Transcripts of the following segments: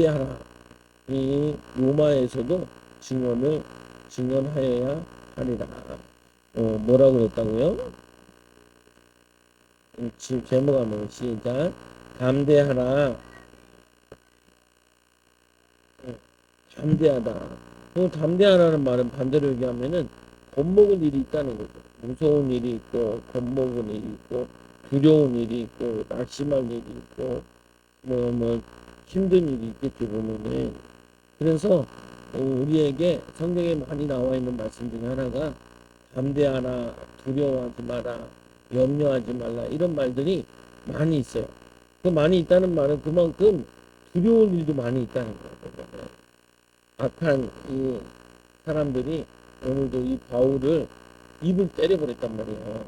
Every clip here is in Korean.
담대하라. 이 로마에서도 증언하여야 하리라. 뭐라고 그랬다고요? 지금 제목 한번 시작. 담대하라. 담대하다. 담대하라는 말은 반대로 얘기하면은 겁먹을 일이 있다는 거죠. 무서운 일이 있고, 겁먹을 일이 있고, 두려운 일이 있고, 낙심할 일이 있고, 힘든 일이 있겠죠, 보면은. 그래서, 우리에게 성경에 많이 나와 있는 말씀 중에 하나가, 담대하라, 두려워하지 마라, 염려하지 말라, 이런 말들이 많이 있어요. 그 많이 있다는 말은 그만큼 두려운 일도 많이 있다는 거예요. 악한 이 사람들이 오늘도 이 바울을 입을 때려버렸단 말이에요.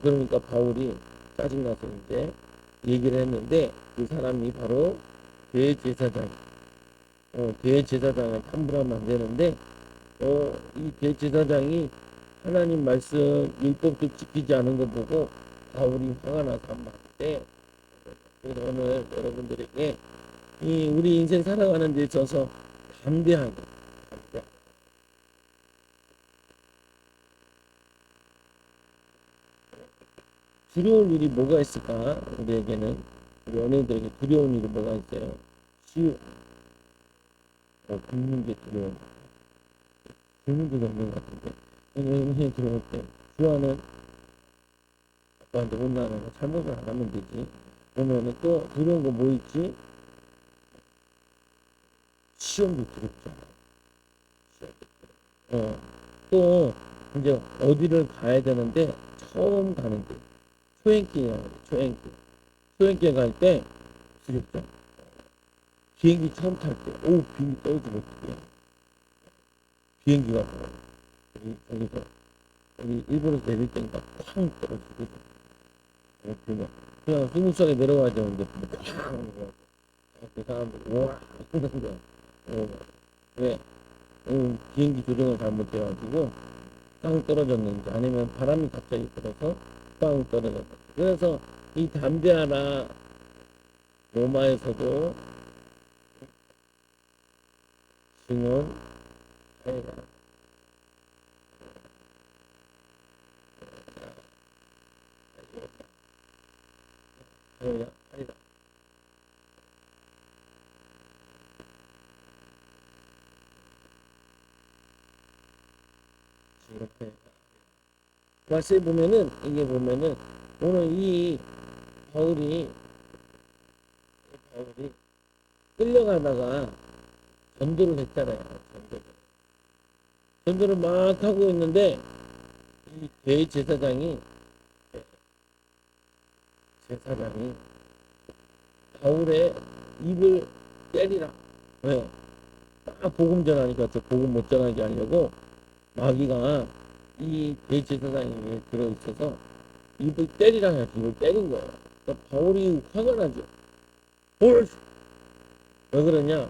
그러니까 바울이 짜증나서 이제 얘기를 했는데 그 사람이 바로 대제사장. 대제사장을 함부로하면 안 되는데 이 대제사장이 하나님 말씀 율법도 지키지 않은 거 보고 바울이 화가 나서 한 말인데 그래서 오늘 여러분들에게 이 우리 인생 살아가는 데 있어서 담대하게 두려운 일이 뭐가 있을까? 우리에게는 우리 연예인들에게 두려운 일이 뭐가 있어요? 굶는 게 두려워. 굶는 게 없는 것 같은데 선생님 들어올 때 주아는 아빠한테 혼나는 거 잘못을 안 하면 되지. 보면은 또 두려운 거 뭐 있지? 시험도 두렵잖아. 또 이제 어디를 가야 되는데 처음 가는 길 초행길이야. 초행길 갈 때 두렵죠. 비행기 처음 탈 때 비행기 떨어지면 어떡해. 비행기가 거기서 여기 일본에서 내릴 때니까 쾅 떨어지고 그냥 스무스하게 내려가야 되는데 쾅 그 사람들 우와 이러는 거야. 왜? 비행기 조정을 잘못해가지고 빵 떨어졌는지 아니면 바람이 갑자기 불어서 빵 떨어졌는지. 그래서 이 담대하라 로마에서도 증언하여라. 하여야 하리라. 이렇게 말씀에 보면은 이게 보면은 오늘 이 바울이 끌려가다가 전도를 했잖아요. 전도를 막 하고 있는데 이 대제사장이 바울의 입을 때리라. 왜? 딱 복음 전하니까 저 복음 못 전하게 하려고 마귀가 이 대제사장에게 들어있어서 입을 때리라 해서 입을 때린 거예요. 그러니까 바울이 화가 나죠. 왜 그러냐?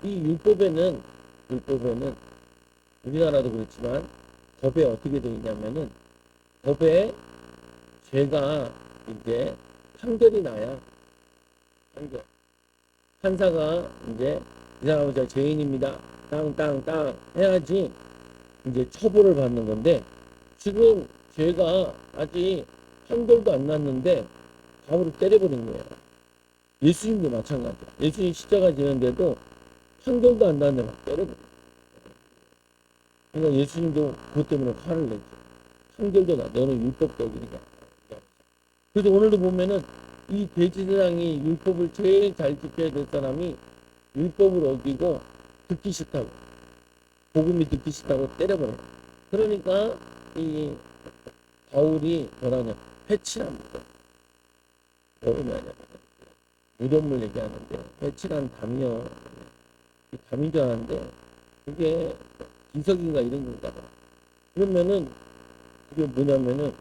이 율법에는 우리나라도 그렇지만 법에 어떻게 되어 있냐면은 법에 죄가 이제 판결이 나야 판결. 판사가 이제 이 사람은 저 죄인입니다. 땅 해야지 이제 처벌을 받는 건데 지금 죄가 아직 판결도 안 났는데 바울을 때려버린 거예요. 예수님도 마찬가지야. 예수님 십자가 지는데도 판결도 안 났는데 막 때려버려. 그러니까 예수님도 그것 때문에 화를 냈죠. 판결도 나. 너는 율법적이니까. 그래서 오늘도 보면은 이 대제사장이 율법을 제일 잘 지켜야 될 사람이 율법을 어기고 듣기 싫다고 복음이 듣기 싫다고 때려버려요. 그러니까 이 바울이 뭐라냐 회칠합니다. 뭐냐면 무덤을 얘기하는데 회칠한 담이요. 담인 줄 알았는데 그게 기석인가 이런 건가 봐. 그러면은 그게 뭐냐면은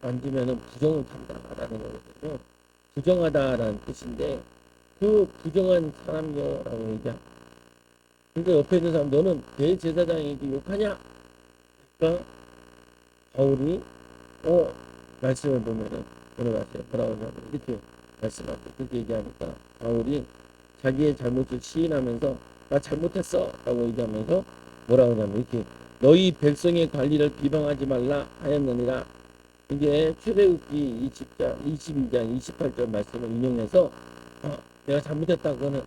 만지면은 부정을 탄다라는 거거든요. 부정하다라는 뜻인데 그 부정한 사람이요라고 얘기합니다. 그러니까 옆에 있는 사람 너는 대제사장에게 욕하냐? 그러니까 바울이 말씀을 보면은 들어가세요. 뭐라고 하냐면 이렇게 말씀하고 그렇게 얘기하니까 바울이 자기의 잘못을 시인하면서 나 잘못했어 라고 얘기하면서 뭐라 그러냐면 이렇게 너희 백성의 관리를 비방하지 말라 하였느니라. 이게 출애굽기 20장 22장 28절 말씀을 인용해서 내가 잘못했다. 그거는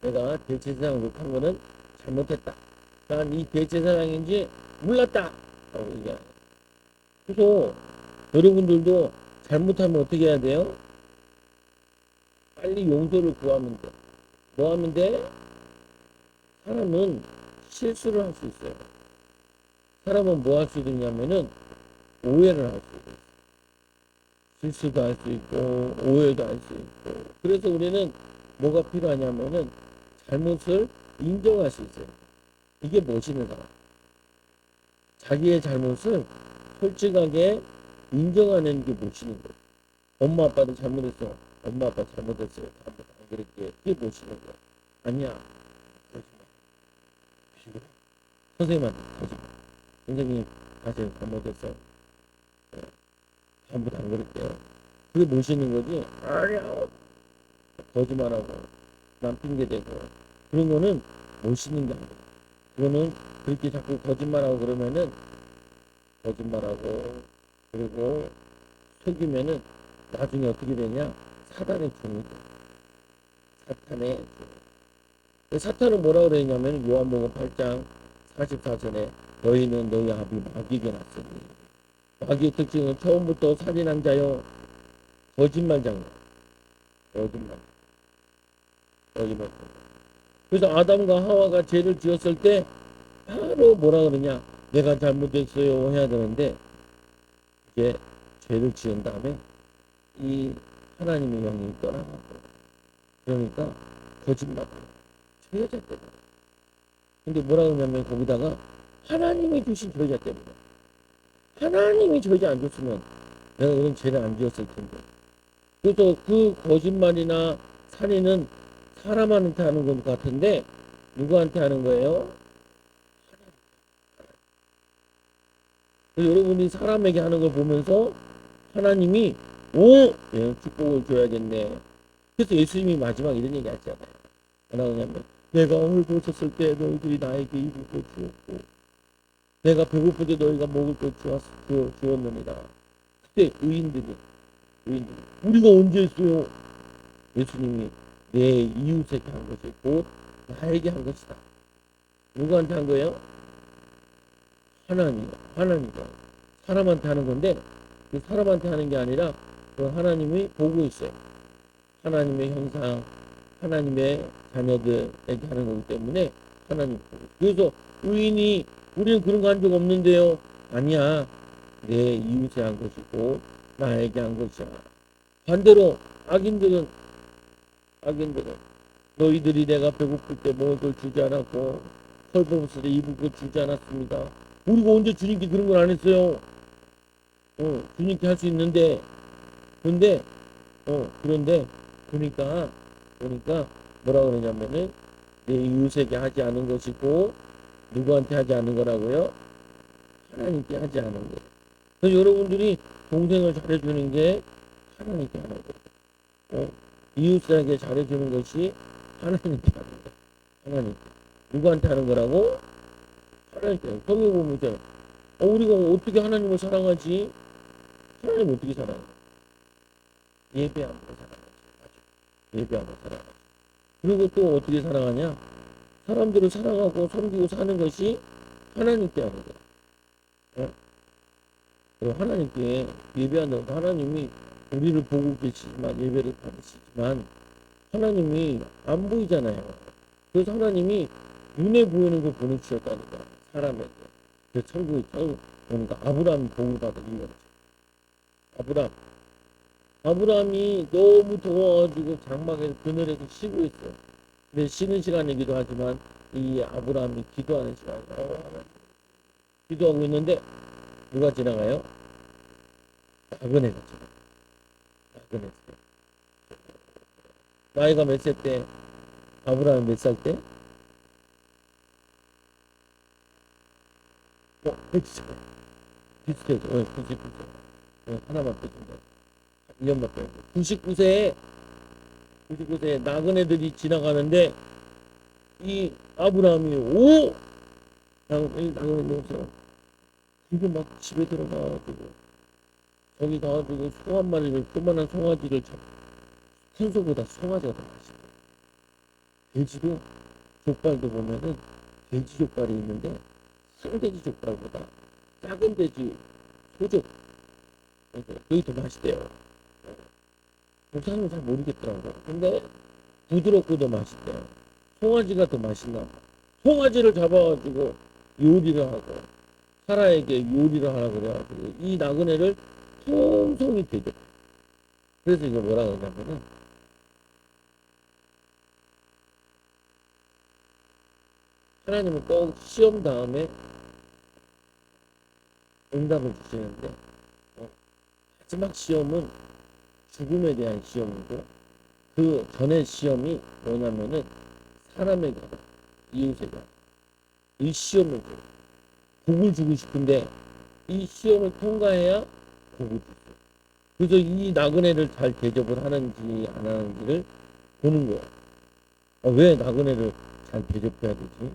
내가 대제사장을 못한 거는 잘못했다. 난 이 대제사장인지 몰랐다 라고 얘기해요. 그래서 여러분들도 잘못하면 어떻게 해야 돼요? 빨리 용서를 구하면 돼. 뭐 하면 돼? 사람은 실수를 할 수 있어요. 사람은 뭐 할 수 있냐면은 오해를 할 수 있어요. 실수도 할 수 있고 오해도 할 수 있고. 그래서 우리는 뭐가 필요하냐면은 잘못을 인정할 수 있어요. 이게 멋있는 사람. 자기의 잘못을 솔직하게 인정하는 게 멋있는 거예요. 엄마 아빠도 잘못했어. 엄마 아빠 잘못했어요. 다음부터 안 그럴게. 이게 멋있는 거야. 아니야. 그러지 마. 비굴해. 선생님한테 하지 마. 선생님 다시 잘못했어. 다음부터 안 그럴게요. 그게 멋있는 거지. 아니야. 거짓말하고 남 핑계대고 그런 거는 멋있는 게 아니야. 그거는 그렇게 자꾸 거짓말하고 그러면은 거짓말하고 그리고 속이면은 나중에 어떻게 되냐? 사단의 종이 돼. 사탄의 종. 사탄은 뭐라고 그랬냐면 요한복음 8장 44절에 너희는 너희 아비 마귀에게 났으니 마귀의 특징은 처음부터 살인한 자요 거짓말장이야. 거짓말. 거짓말. 그래서 아담과 하와가 죄를 지었을 때 바로 뭐라 그러냐? 내가 잘못했어요 해야 되는데 이제 죄를 지은 다음에 이 하나님의 영이 떠나가고 그러니까 거짓말. 죄자 때문에. 근데 뭐라 그러냐면 거기다가 하나님이 주신 죄자 때문에. 하나님이 죄자 안 줬으면 내가 그런 죄를 안 지었을 텐데. 그래서 그 거짓말이나 살인은 사람한테 하는 것 같은데 누구한테 하는 거예요? 여러분이 사람에게 하는 걸 보면서 하나님이 축복을 줘야겠네. 그래서 예수님이 마지막 이런 얘기 하잖아요. 뭐라 그러냐면 내가 헐벗었을 때 너희들이 나에게 입을 것 주었고 내가 배고플 때 너희가 먹을 것 주었느니라. 그때 의인들이 우리가 언제 했어요? 예수님이 내 이웃에게 한 것이 곧 나에게 한 것이다. 누구한테 한 거예요? 하나님과 사람한테 하는 건데 그 사람한테 하는 게 아니라 그 하나님이 보고 있어요. 하나님의 형상, 하나님의 자녀들에게 하는 거기 때문에 하나님 보고. 그래서 의인이 우리는 그런 거 한 적 없는데요. 아니야. 내 이웃에 한 것이고 나에게 한 것이야. 반대로 악인들은 너희들이 내가 배고플 때 먹을 걸 주지 않았고 헐벗을 때 입을 걸 주지 않았습니다. 우리가 언제 주님께 그런 걸 안 했어요? 주님께 할 수 있는데 그런데 그런데 보니까 뭐라 그러냐면은 내 이웃에게 하지 않은 것이고 누구한테 하지 않은 거라고요? 하나님께 하지 않은 거. 그래서 여러분들이 동생을 잘해주는 게 하나님께 하는 거. 이웃에게 잘해주는 것이 하나님께 하는 거. 하나님께. 누구한테 하는 거라고? 하나님께. 성경 보면 이제 우리가 어떻게 하나님을 사랑하지? 하나님 어떻게 사랑해? 예배함으로 사랑하지. 예배함으로 사랑하지. 그리고 또 어떻게 사랑하냐? 사람들을 사랑하고 섬기고 사는 것이 하나님께 하는 거야. 그리고 하나님께 예배하는 하나님이 우리를 보고 계시지만 예배를 받으시지만 하나님이 안 보이잖아요. 그래서 하나님이 눈에 보이는 걸 보내주셨다니까 사람에게. 그 천국에 보니까 아브라함이 복을 받은 이유가 아브라함이 너무 더워가지고 장막에서 그늘에서 쉬고 있어요. 근데 쉬는 시간이기도 하지만 이 아브라함이 기도하는 시간이에요. 기도하고 있는데 누가 지나가요? 작은 애가 지나가요. 작은 애. 나이가 몇 살 때? 아브라함이 몇 살 때? 100살. 비슷해서 99세. 하나만 빼준다. 1년만 빼고 99세에 그곳에 나그네들이 지나가는데 이 아브라함이 오! 나그네들이 그리고 막 집에 들어가가지고 저기 가가지고 소 한 마리를 조그만한 송아지를 산소보다 송아지가 더 맛있대. 돼지도 족발도 보면은 돼지 족발이 있는데 상돼지 족발보다 작은 돼지 소족 그게 더 맛있대요. 사람은 잘 모르겠더라고요. 근데 부드럽고 더 맛있대요. 송아지가 더 맛있나 봐. 송아지를 잡아가지고 요리를 하고 사라에게 요리를 하라 그래가지고 이 나그네를 통성이 되죠. 그래서 이거 뭐라 그러냐면은 하나님은 꼭 시험 다음에 응답을 주시는데 마지막 시험은 죽음에 대한 시험이고 그 전의 시험이 뭐냐면은 사람에게 이웃에게 이 시험을 복을 주고 싶은데 이 시험을 통과해야 복을 줬어요. 그래서 이 나그네를 잘 대접을 하는지 안 하는지를 보는 거예요. 왜 나그네를 잘 대접해야 되지?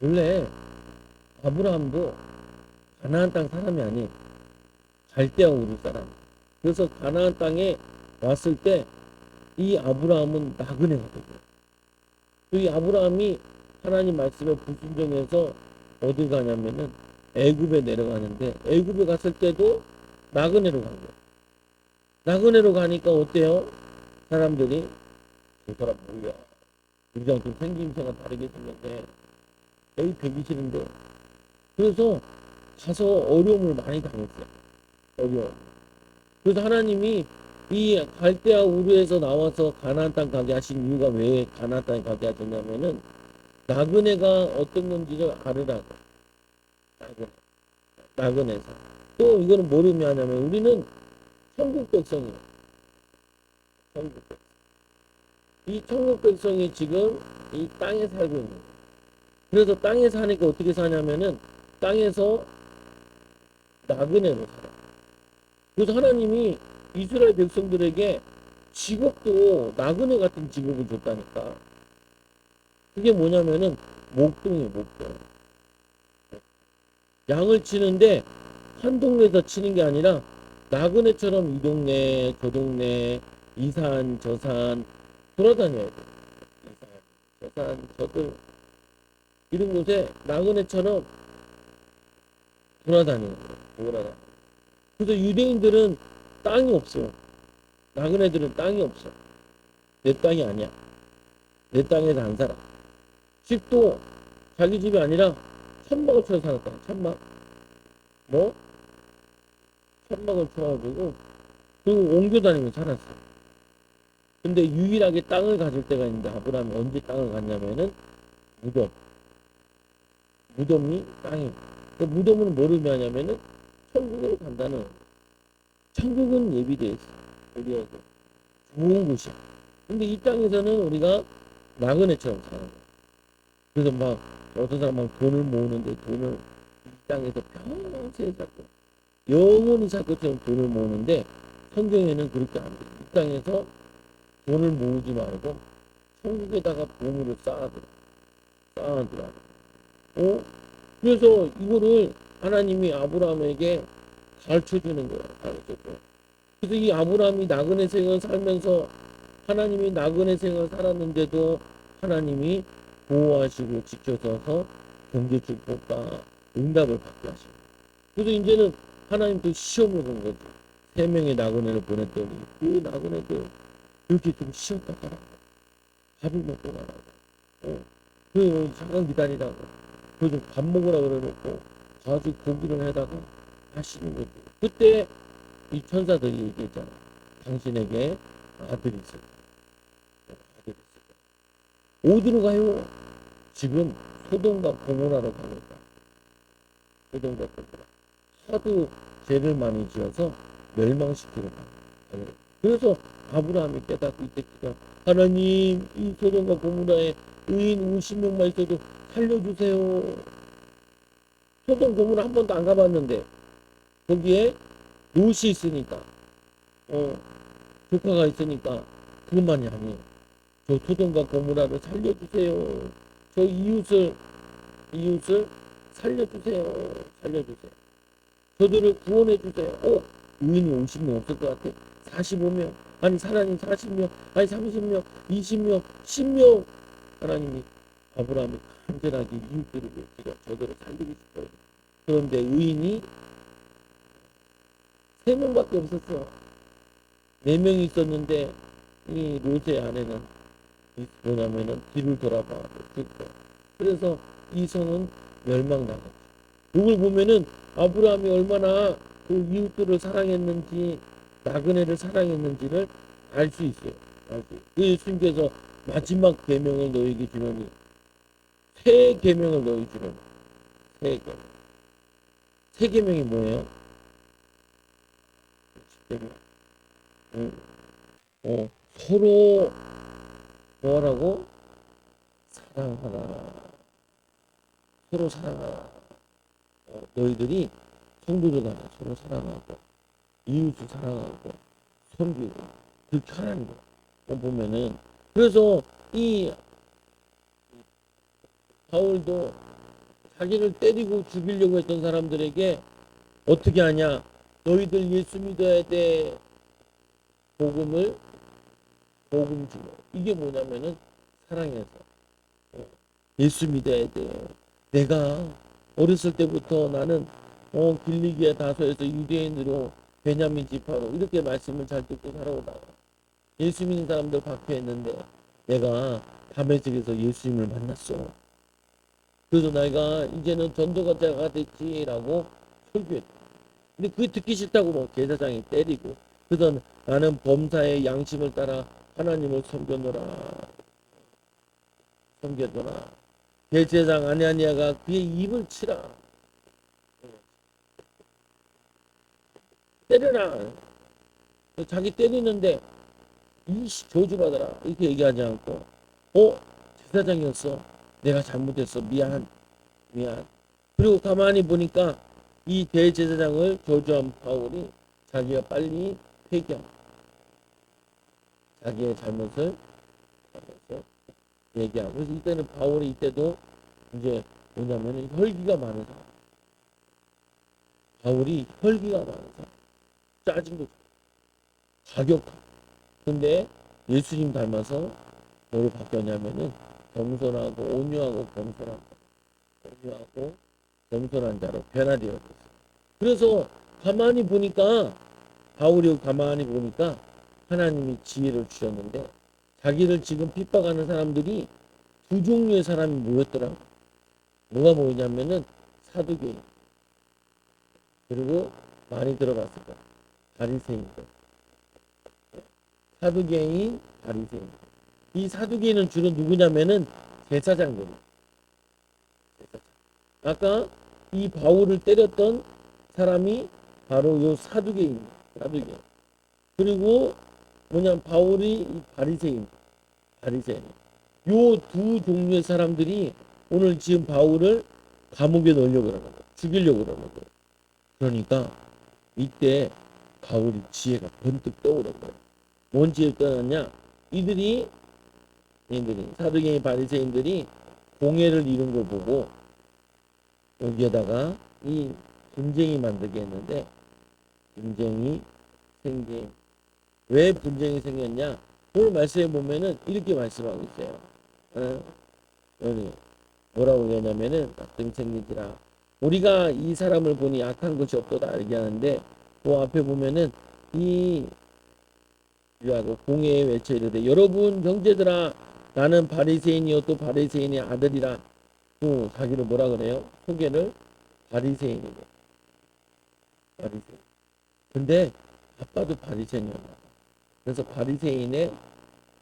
원래 아브라함도 가나안 땅 사람이 아닌 갈대아 우르 사람. 그래서 가나안 땅에 왔을 때 이 아브라함은 나그네가 되고 이 아브라함이 하나님 말씀에 불순종해서 어디 가냐면은 애굽에 내려가는데 애굽에 갔을 때도 나그네로 간 거예요. 나그네로 가니까 어때요? 사람들이 저 사람 뭐야? 우리랑 좀 생김새가 다르게 생겼네. 여기 되기 싫은데. 그래서 가서 어려움을 많이 당했어요. 어려움. 그래서 하나님이 이 갈대아 우르에서 나와서 가나안 땅 가게 하신 이유가 왜 가나안 땅에 가게 하셨냐면은 나그네가 어떤 건지를 알으라고. 나그네. 나그네에서. 또 이거는 뭘 의미하냐면 우리는 천국 백성이에요. 천국 백성. 이 천국 백성이 지금 이 땅에 살고 있는 거예요. 그래서 땅에 사니까 어떻게 사냐면은 땅에서 나그네로 살아요. 그래서 하나님이 이스라엘 백성들에게 직업도 나그네 같은 직업을 줬다니까. 그게 뭐냐면은 목동이에요, 목동. 양을 치는데 한 동네에서 치는 게 아니라 나그네처럼 이 동네, 저 동네, 이 산, 저 산 돌아다녀야 돼. 이 산, 저 산, 저들 이런 곳에 나그네처럼 돌아다니는 거예요. 돌아다니는. 그래서 유대인들은 땅이 없어요. 나그네들은 땅이 없어. 내 땅이 아니야. 내 땅에서 안 살아. 집도 자기 집이 아니라 천막을 쳐서 살았다. 천막. 뭐? 천막을 쳐가지고 그리고 옮겨 다니며 살았어. 근데 유일하게 땅을 가질 때가 있는데 아브라함이 언제 땅을 갔냐면은 무덤. 무덤이 땅이. 그 무덤은 뭘 의미하냐면은 천국으로 간다는. 천국은 예비되어 있어. 우리에게 좋은 곳이야. 근데 이 땅에서는 우리가 나그네처럼 사는 거야. 그래서 막 어떤 사람 막 돈을 모으는데 돈을 이 땅에서 평생 쌓고 영원히 살 것처럼 돈을 모으는데 성경에는 그렇게 안 돼. 이 땅에서 돈을 모으지 말고 천국에다가 보물을 쌓아두라. 그래서 이거를 하나님이 아브라함에게 가르쳐 주는 거예요. 가르쳐 줘. 그래서 이 아브라함이 나그네 생을 살면서 하나님이 나그네 생을 살았는데도 하나님이 보호하시고 지켜줘서 경제 축복과 응답을 받게 하시고 그래서 이제는 하나님 또 시험을 건 거죠. 3명의 나그네를 보냈더니 그 나그네들 이렇게 좀 쉬었다 가라고 밥을 먹고 가라고 그 잠깐 기다리라고 그래서 밥 먹으라 그래놓고 가지고 고기를 해다가 하시는 거지. 그때 이 천사들이 얘기했잖아. 당신에게 아들이 있을 거야. 아들이 있을 거야. 어디로 가요? 지금 소돔과 고모라로 가니까. 소돔과 고모라. 하도 죄를 많이 지어서 멸망시키러 가요. 그래서 아브라함이 깨닫고 이때 기가 하나님 이 소돔과 고모라에 의인 50명만 있어도 살려주세요. 소돔 고모라 한 번도 안 가봤는데 거기에 롯이 있으니까 조카가 있으니까 그것만이 아니에요. 저 소돔과 고모라를 살려주세요. 저 이웃을 살려주세요. 살려주세요. 저들을 구원해주세요. 의인이 50명 없을 것 같아. 45명. 아니 하나님 40명. 아니 30명. 20명. 10명. 하나님이 아브라함이 간절하게 이웃들을 위해서 저들을 살리고 싶어요. 그런데 의인이 3명밖에 없었어. 4명이 있었는데 이 롯의 아내는 뭐냐면은 뒤를 돌아봐. 그래서 이 성은 멸망당했죠. 이걸 보면은 아브라함이 얼마나 그 이웃들을 사랑했는지 나그네를 사랑했는지를 알 수 있어요. 그 예수님께서 마지막 계명을 너에게 주노니 새 계명을 너에게 주노니 새 계명. 새 계명이 뭐예요? 서로 뭐라고? 사랑하라. 서로 사랑하라. 너희들이 성도들 간에 서로 사랑하고 이웃을 사랑하고 섬기고 그렇게 하라는 거야. 보면은 그래서 이 바울도 자기를 때리고 죽이려고 했던 사람들에게 어떻게 하냐? 너희들 예수 믿어야 돼. 복음 주고. 이게 뭐냐면은 사랑해서 예수 믿어야 돼. 내가 어렸을 때부터 나는 길리기아 다소에서 유대인으로 베냐민 지파로 이렇게 말씀을 잘 듣고 살아오다가 예수 믿는 사람들 박해했는데 내가 다메섹에서 예수님을 만났어. 그래서 내가 이제는 전도자가 됐지라고 설교했다. 근데 그게 듣기 싫다고 뭐 제사장이 때리고 그래서 나는 범사의 양심을 따라 하나님을 섬겨노라. 대제사장 아냐니아가 그의 입을 치라. 때려라. 자기 때리는데 이씨 저주받아라 이렇게 얘기하지 않고 제사장이었어. 내가 잘못했어. 미안. 그리고 가만히 보니까 이 대제사장을 저주한 바울이 자기가 빨리 회개하고 자기의 잘못을 얘기하고 그래서 이때는 바울이 이때도 이제 뭐냐면 혈기가 많은 사람. 바울이 혈기가 많은 사람. 짜증도 가격하고 근데 예수님 닮아서 뭐로 바뀌었냐면은 겸손하고 온유하고 겸손한 자로 변화되었어요. 그래서 바울이 가만히 보니까 하나님이 지혜를 주셨는데 자기를 지금 핍박하는 사람들이 두 종류의 사람이 모였더라고. 뭐가 모이냐면은 사두개인 그리고 많이 들어봤을 거야. 바리새인들. 사두개인, 바리새인. 이 사두개인은 주로 누구냐면은 제사장들. 아까 이 바울을 때렸던 사람이 바로 요 사두개인. 그리고 바울이 바리새인. 요 두 종류의 사람들이 오늘 지금 바울을 감옥에 넣으려고 그러는 거예요. 죽이려고 그러는 거예요. 그러니까 이때 바울이 지혜가 번뜩 떠오른 거예요. 뭔 지혜를 떠났냐? 이들이 사두개인 바리새인들이 공회를 이룬 걸 보고 여기에다가 이 분쟁이 만들게 했는데 왜 분쟁이 생겼냐? 오늘 말씀에 보면은 이렇게 말씀하고 있어요. 여기 뭐라고 얘기하냐면은 낙등 생기지라. 우리가 이 사람을 보니 악한 것이 없도다 얘기하는데 그 앞에 보면은 공회에 외쳐 이르되 여러분 형제들아 나는 바리새인이요 또 바리새인의 아들이라. 또 자기를 뭐라 그래요? 소개를 바리새인이래. 근데 아빠도 바리새인이었나. 그래서 바리새인의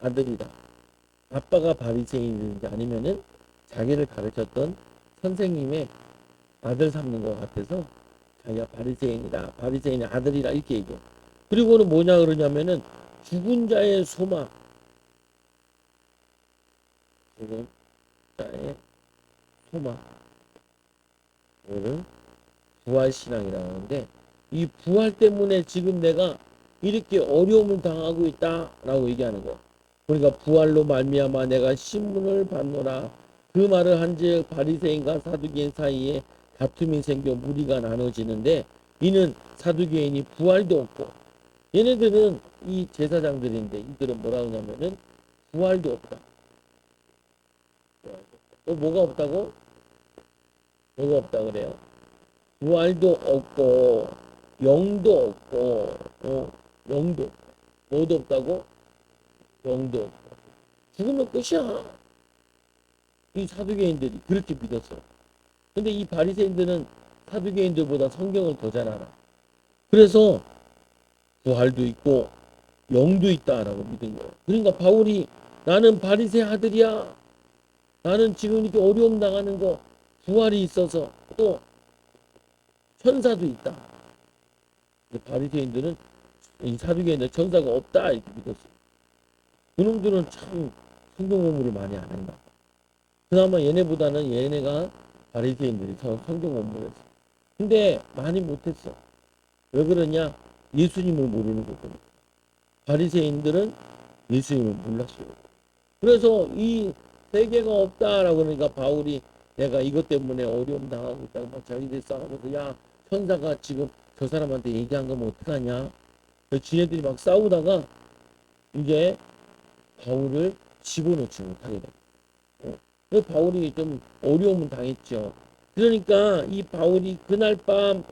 아들이다. 아빠가 바리새인인지 아니면은 자기를 가르쳤던 선생님의 아들 삼는 것 같아서 자기가 바리새인이다. 바리새인의 아들이라 이렇게 얘기해. 그리고는 뭐냐 그러냐면은 죽은 자의 소망. 자의 소망. 이거를 부활신앙이라고 하는데, 이 부활 때문에 지금 내가 이렇게 어려움을 당하고 있다라고 얘기하는 거예요. 그러니까 부활로 말미암아 내가 신문을 받노라. 그 말을 한즉 바리새인과 사두개인 사이에 다툼이 생겨 무리가 나눠지는데, 이는 사두개인이 부활도 없고, 얘네들은 이 제사장들인데 이들은 뭐라 하냐면은 부활도 없다. 또 뭐가 없다고? 뭐가 없다 그래요? 부활도 없고 영도 없고 영도 없고. 뭐도 없다고? 영도 없고. 죽으면 끝이야. 이 사두개인들이 그렇게 믿었어. 근데 이 바리새인들은 사두개인들보다 성경을 더 잘 알아. 그래서 부활도 있고 영도 있다라고 믿은 거예요. 그러니까 바울이 나는 바리새 아들이야. 나는 지금 이렇게 어려움 나가는 거 부활이 있어서 또 천사도 있다. 바리새인들은 이 사두개인들 천사가 없다 이렇게 믿었어요. 그놈들은 참 성경 공부를 많이 안 했나. 그나마 얘네보다는 얘네가 바리새인들이 성경 공부를 했어. 근데 많이 못했어. 왜 그러냐? 예수님을 모르는 거거든. 바리새인들은 예수님을 몰랐어요. 그래서 이 세계가 없다라고 그러니까 바울이 내가 이것 때문에 어려움 당하고 있다고 막 자기들 싸우면서 야 천사가 지금 저 사람한테 얘기한 거면 어떡하냐. 지네들이 막 싸우다가 이제 바울을 집어넣지 못하게 돼. 그래서 바울이 좀 어려움을 당했죠. 그러니까 이 바울이 그날 밤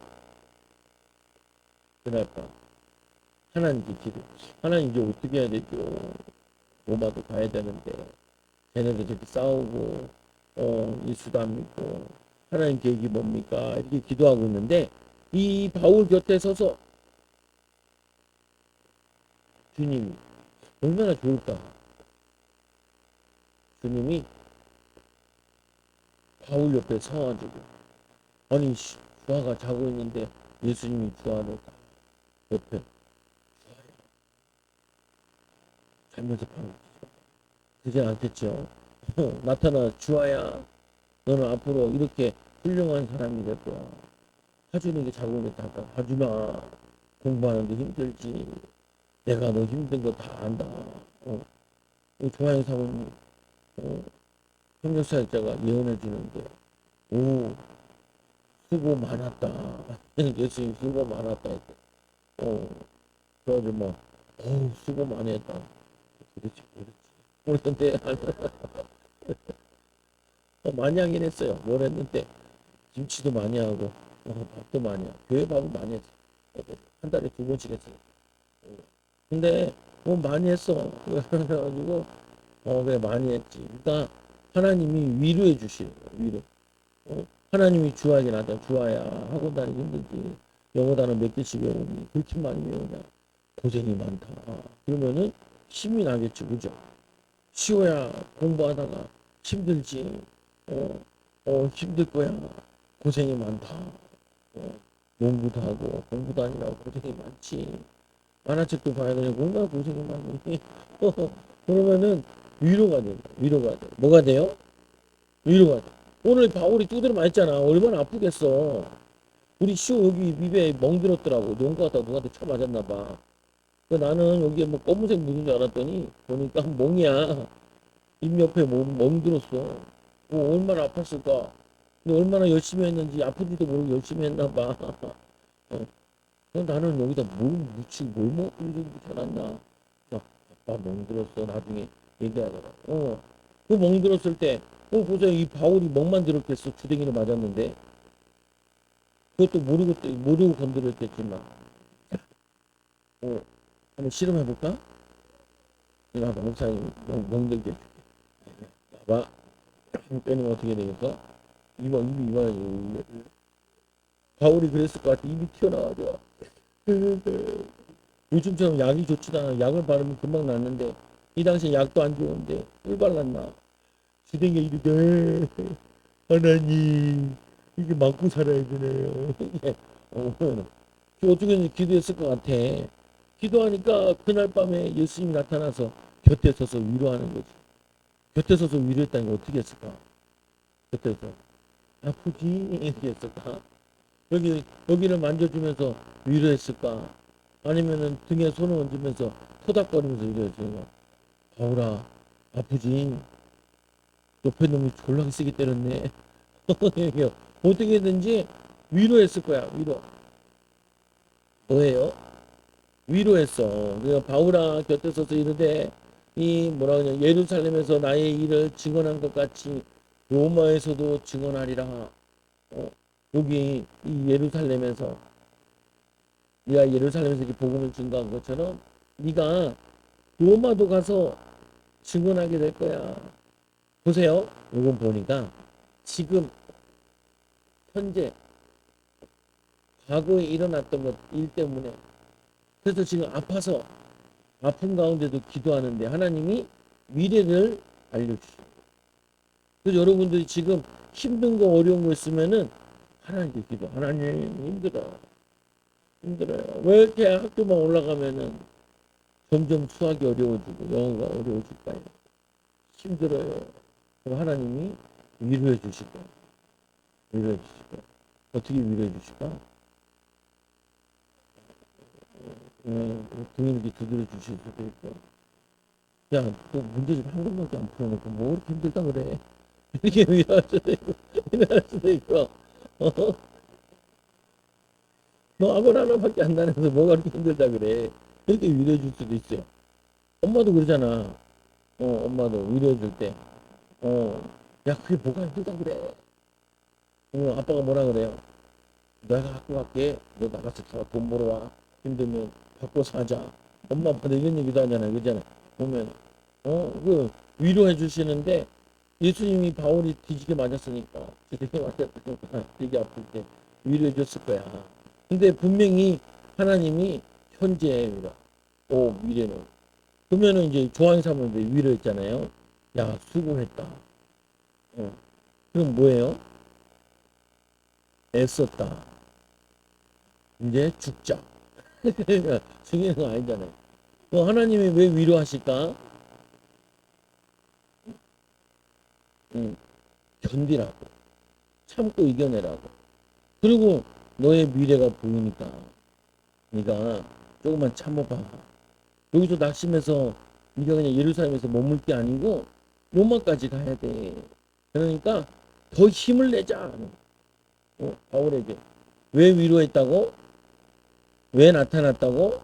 하나님께 기도. 하나님 이제 어떻게 해야 되죠? 로마도 가야 되는데 쟤네들 저렇게 싸우고 예수도 안 믿고 하나님 계획이 뭡니까? 이렇게 기도하고 있는데 이 바울 곁에 서서 주님이 얼마나 좋을까? 주님이 바울 옆에 서가지고 아니 주아가 자고 있는데 예수님이 주아를 옆에 자면서 바로 그지 않겠죠? 나타나 주아야 너는 앞으로 이렇게 훌륭한 사람이 될 거야. 하주는 게 자고 있다가 하주마 공부하는데 힘들지. 내가 너 힘든 거 다 안다. 조아영 사모님 협력사역자가 예언해 주는데 오 수고 많았다. 예수님 수고 많았다. 그래가지고 막 수고 많이 했다. 그렇지 그랬는데 많이 하긴 했어요. 뭘 했는데 김치도 많이 하고 밥도 많이 하고 교회 밥을 많이 했어. 한 달에 2번씩 했어요. 근데 뭐 많이 했어. 그래가지고 그래 많이 했지. 그러니까 하나님이 위로해 주시는 거예요. 위로. 하나님이 주하게 나다 주하야 학원 다니기 힘들지. 영어 단어 몇 개씩 외우니 그렇게 많이 외우냐. 고생이 많다. 그러면은 힘이 나겠죠. 그죠? 쉬워야 공부하다가 힘들지. 힘들 거야. 고생이 많다. 농구도 하고 공부도 아니라고 고생이 많지. 만화책도 봐야 되고 얼마나 고생이 많니. 그러면은 위로가 돼요. 위로가 돼. 뭐가 돼요? 위로가 돼. 오늘 바울이 두드려 맞았잖아. 얼마나 아프겠어. 우리 시호 여기 입에 멍들었더라고. 농구하다가 누구한테 쳐 맞았나 봐. 나는 여기에 뭐 검은색 묻은 줄 알았더니 보니까 멍이야. 입 옆에 멍들었어. 얼마나 아팠을까. 근데 얼마나 열심히 했는지 아픈지도 모르고 열심히 했나 봐. 나는 여기다 뭘 묻히고 뭘 먹고 이렇게 묻혀놨나. 아빠 멍들었어. 나중에 얘기하더라. 그 멍들었을 때 보세요. 이 바울이 멍만 들었겠어. 주댕이를 맞았는데. 그것도 모르고 건드렸겠지만. 한번 실험해볼까? 내가 한번 목사님 멍들게 해줄게. 봐봐. 빼면 어떻게 되겠어? 입이 바울이 그랬을 것 같아. 입이 튀어나와죠. 요즘처럼 약이 좋지도 않아. 약을 바르면 금방 낫는데 이 당시에 약도 안 좋은데 꿀 발랐나. 주댕이에 이리 돼. 하나님 이게 맞고 살아야 되네요. 어떻게 기도했을 것 같아. 기도하니까 그날 밤에 예수님이 나타나서 곁에 서서 위로하는 거지. 곁에 서서 위로했다는 게 어떻게 했을까? 곁에서 아프지 이렇게 했을까? 여기를 만져주면서 위로했을까? 아니면은 등에 손을 얹으면서 토닥거리면서 위로했을까? 바울아 아프지? 옆에 놈이 졸라 세게 때렸네. 어떻게든지 위로했을 거야. 위로. 뭐예요? 위로했어. 그러니까 바울아 곁에 서서 이르되 이 뭐라 그러냐 예루살렘에서 나의 일을 증언한 것 같이 로마에서도 증언하리라. 여기 이 예루살렘에서 네가 예루살렘에서 이렇게 복음을 증거한 것처럼 네가 로마도 가서 증언하게 될 거야. 보세요. 이건 보니까 지금 현재 과거에 일어났던 것 일 때문에 그래서 지금 아파서 아픈 가운데도 기도하는데 하나님이 미래를 알려주셔요. 그래서 여러분들이 지금 힘든 거 어려운 거 있으면은 하나님께 기도. 하나님 힘들어요. 왜 이렇게 학교만 올라가면은 점점 수학이 어려워지고 영어가 어려워질까요? 힘들어요. 그럼 하나님이 위로해 주실 거예요. 위로해 주실 거예요. 어떻게 위로해 주실까? 등을 이렇게 두드려 주실 수도 있고. 야, 너 문제 좀 한 번밖에 안 풀어놓고 뭐 그렇게 힘들다 그래. 이렇게 위로할 수도 있고, 위로할 수도 있고, 너 학원 하나밖에 안 다녀서 뭐가 그렇게 힘들다 그래. 이렇게 위로해 줄 수도 있어요. 엄마도 그러잖아. 엄마도 위로해 줄 때, 야, 그게 뭐가 힘들다 그래. 아빠가 뭐라 그래요? 내가 학교 갈게. 너 나가서 돈 벌어와. 힘들면 받고 사자. 엄마 아빠도 이런 얘기도 하잖아요. 그러잖아요. 보면, 그 위로해 주시는데 예수님이 바울이 뒤지게 맞았으니까 뒤지게 맞았으니까 되게 아플 때 위로해 줬을 거야. 근데 분명히 하나님이 현재의 위로, 미래는. 그러면은 이제 조항 삼을 위로했잖아요. 야, 수고했다. 어. 그럼 뭐예요? 애썼다. 이제 죽자. 중요한 거 아니잖아요. 하나님이 왜 위로하실까? 견디라고. 참고 이겨내라고. 그리고 너의 미래가 보이니까 네가 조금만 참아봐. 여기서 낙심해서 네가 그냥 예루살렘에서 머물 게 아니고 로마까지 가야 돼. 그러니까 더 힘을 내자. 바울에게. 왜 위로했다고? 왜 나타났다고?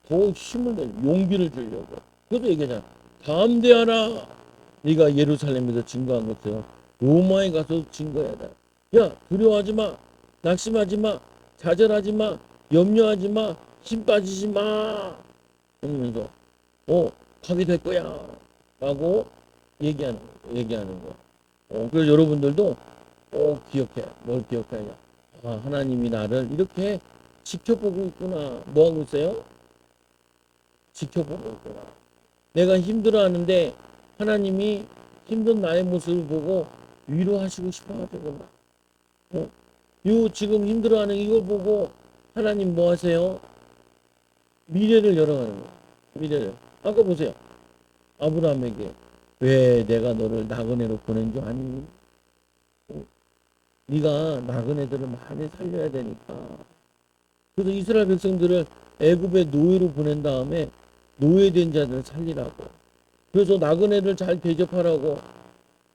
더 힘을 내, 용기를 주려고. 그래도 얘기하잖아. 담대하라. 네가 예루살렘에서 증거한 것처럼 로마에 가서 증거해야 돼. 야, 두려워하지 마. 낙심하지 마. 좌절하지 마. 염려하지 마. 힘 빠지지 마. 그러면서 가게 될 거야. 라고 얘기하는 거. 그래서 여러분들도 기억해. 뭘 기억하냐. 하나님이 나를 이렇게 지켜보고 있구나. 뭐 하고 있어요? 지켜보고 있구나. 내가 힘들어하는데 하나님이 힘든 나의 모습을 보고 위로하시고 싶어가지고 요 지금 힘들어하는 이걸 보고 하나님 뭐 하세요? 미래를 열어가는 거예요. 미래를. 아까 보세요. 아브라함에게 왜 내가 너를 나그네로 보낸 줄 아니? 네가 나그네들을 많이 살려야 되니까. 그래서 이스라엘 백성들을 애굽의 노예로 보낸 다음에 노예된 자들을 살리라고. 그래서 나그네를 잘 대접하라고.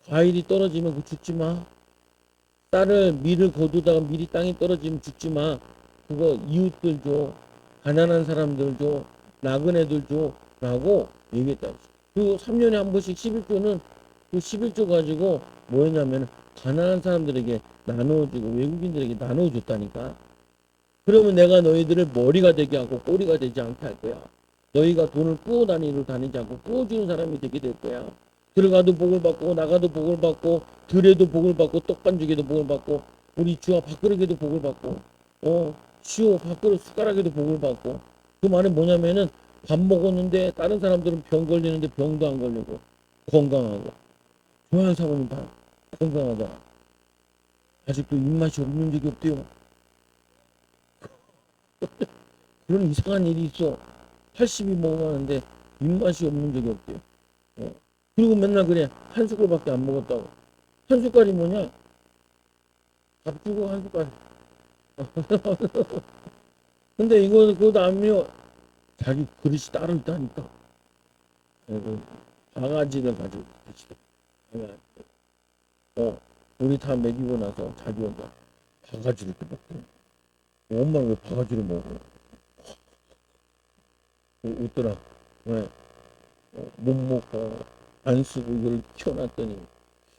과일이 떨어지면 그 죽지 마. 쌀을 밀을 거두다가 밀이 땅에 떨어지면 죽지 마. 그거 이웃들 줘. 가난한 사람들 줘. 나그네들 줘. 라고 얘기했다. 그 3년에 한 번씩 11조는 그 11조 가지고 뭐였냐면 가난한 사람들에게 나누어주고 외국인들에게 나누어줬다니까. 그러면 내가 너희들을 머리가 되게 하고 꼬리가 되지 않게 할 거야. 너희가 돈을 꾸어 다니지 않고 꾸어주는 사람이 되게 될 거야. 들어가도 복을 받고 나가도 복을 받고 들에도 복을 받고 떡반죽에도 복을 받고 우리 주와 밥그릇에도 복을 받고 시오 밥그릇 숟가락에도 복을 받고 그 말은 뭐냐면은 밥 먹었는데 다른 사람들은 병 걸리는데 병도 안 걸리고 건강하고 조양 사모님 다 건강하잖아. 아직도 입맛이 없는 적이 없대요. 그런 이상한 일이 있어. 80이 먹어가는데 입맛이 없는 적이 없대요. 그리고 맨날 그래. 한 숟갈밖에 안 먹었다고. 한 숟갈이 뭐냐? 밥 주고 한 숟갈. 근데 이거는 그것도 안 미워. 자기 그릇이 따로 있다니까. 그리고 바가지를 가지고 그릇이. 우리 다 먹이고 나서 자기 혼자 바가지를 또 먹고. 엄마는 왜 바가지를 먹어? 웃더라. 왜? 못 먹고 안 쓰고 이걸 키워놨더니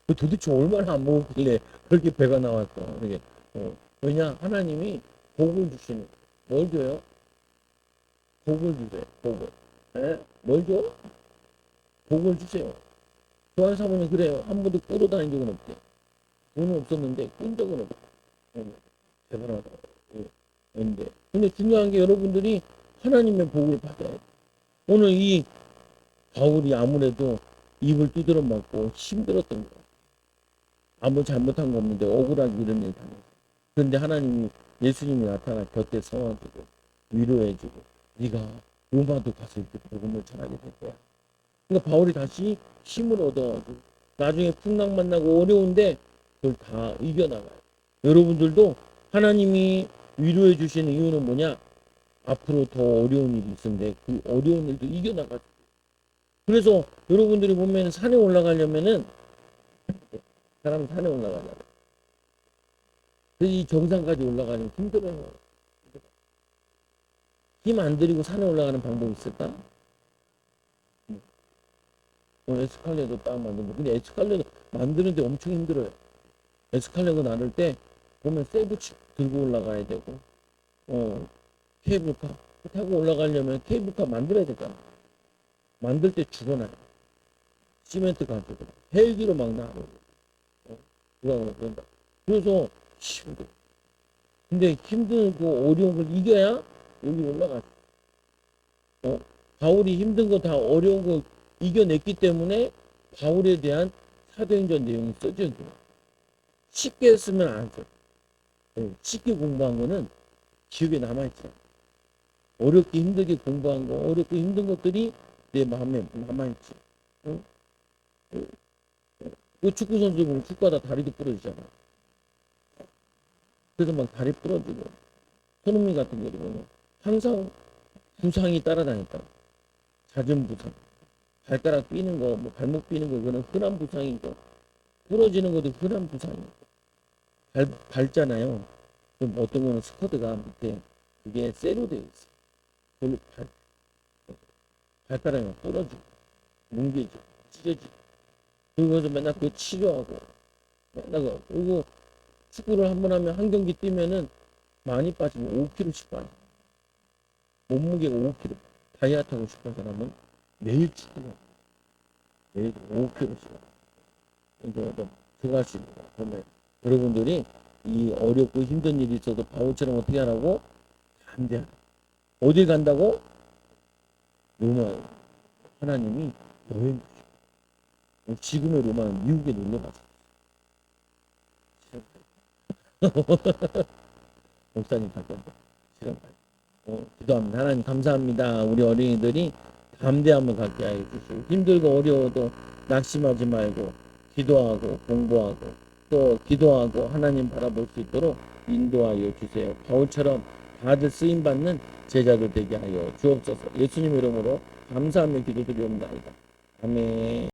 도대체 얼마나 안 먹었길래 그렇게 배가 나왔어. 이게 왜냐 하나님이 복을 주시는 뭘 줘요? 복을 주세요. 복을. 에? 뭘 줘? 복을 주세요. 조한 사모님 그래요. 한 번도 꾸러 다닌 적은 없대. 돈은 없었는데 꾼 적은 없대. 대단하다. 근데 중요한 게 여러분들이 하나님의 복을 받아야 돼. 오늘 이 바울이 아무래도 입을 두드려 맞고 힘들었던 거야. 아무 잘못한 거 없는데 억울하게 이런 일 당했어. 그런데 하나님이 예수님이 나타나 곁에 서가지고 위로해주고 네가 로마도 가서 이렇게 복음을 전하게 될 거야. 그러니까 바울이 다시 힘을 얻어가지고 나중에 풍랑 만나고 어려운데 그걸 다 이겨나가요. 여러분들도 하나님이 위로해 주시는 이유는 뭐냐? 앞으로 더 어려운 일이 있는데 그 어려운 일도 이겨나가죠. 그래서 여러분들이 보면 산에 올라가려면은 사람 산에 올라가잖아요. 그래서 이 정상까지 올라가면 힘들어요. 힘 안 들이고 산에 올라가는 방법이 있을까? 에스컬레이터 딱 만들고 근데 에스컬레이터 만드는데 엄청 힘들어요. 에스컬레이터 나를 때 보면 세부치 들고 올라가야 되고 케이블카 타고 올라가려면 케이블카 만들어야 되잖아. 만들 때 죽어나요. 시멘트 가지고 헬기로 막 나가고 그런다. 그래서 힘들어. 근데 힘들고 어려운 걸 이겨야 여기 올라가죠. 바울이 힘든 거 다 어려운 거 이겨냈기 때문에 바울에 대한 사도행전 내용이 써져 있는 거야. 쉽게 쓰면 안 써. 쉽게 공부한 거는 기억에 남아있지 않아. 어렵게 힘들게 공부한 거, 어렵고 힘든 것들이 내 마음에 남아있지. 그 축구 선수 보면 축구하다 다리도 부러지잖아. 그래서 막 다리 부러지고 손흥민 같은 경우 보면 항상 부상이 따라다녔다. 잦은 부상. 발가락 삐는 거, 뭐 발목 삐는 거, 그거는 흔한 부상이고, 부러지는 것도 흔한 부상이고, 밟잖아요. 그럼 어떤 거는 스쿼드가 밑에 그게 쇠로 되어 있어. 별로 발가락이 부러지고, 뭉개지고, 찢어지고. 그래서 맨날 그거 치료하고, 맨날 그거. 그리고 축구를 한 번 하면 한 경기 뛰면은 많이 빠지면 5kg씩 빠져. 몸무게가 5kg. 다이어트 하고 싶은 사람은 매일 축구를 매일 5kg씩. 이제 들어가십니다. 그러면 여러분들이 이 어렵고 힘든 일이 있어도 바울처럼 어떻게 하라고? 담대하라. 어딜 간다고? 로마. 하나님이 여행 주시고 지금의 로마는 미국에 놀러 가서 목사님 갈 건데 시간 기도합니다. 하나님 감사합니다. 우리 어린이들이 담대함을 갖게 하여 주시고 힘들고 어려워도 낙심하지 말고 기도하고 공부하고 또 기도하고 하나님 바라볼 수 있도록 인도하여 주세요. 바울처럼 다들 쓰임받는 제자들 되게 하여 주옵소서. 예수님 이름으로 감사하며 기도드리옵나이다. 아멘.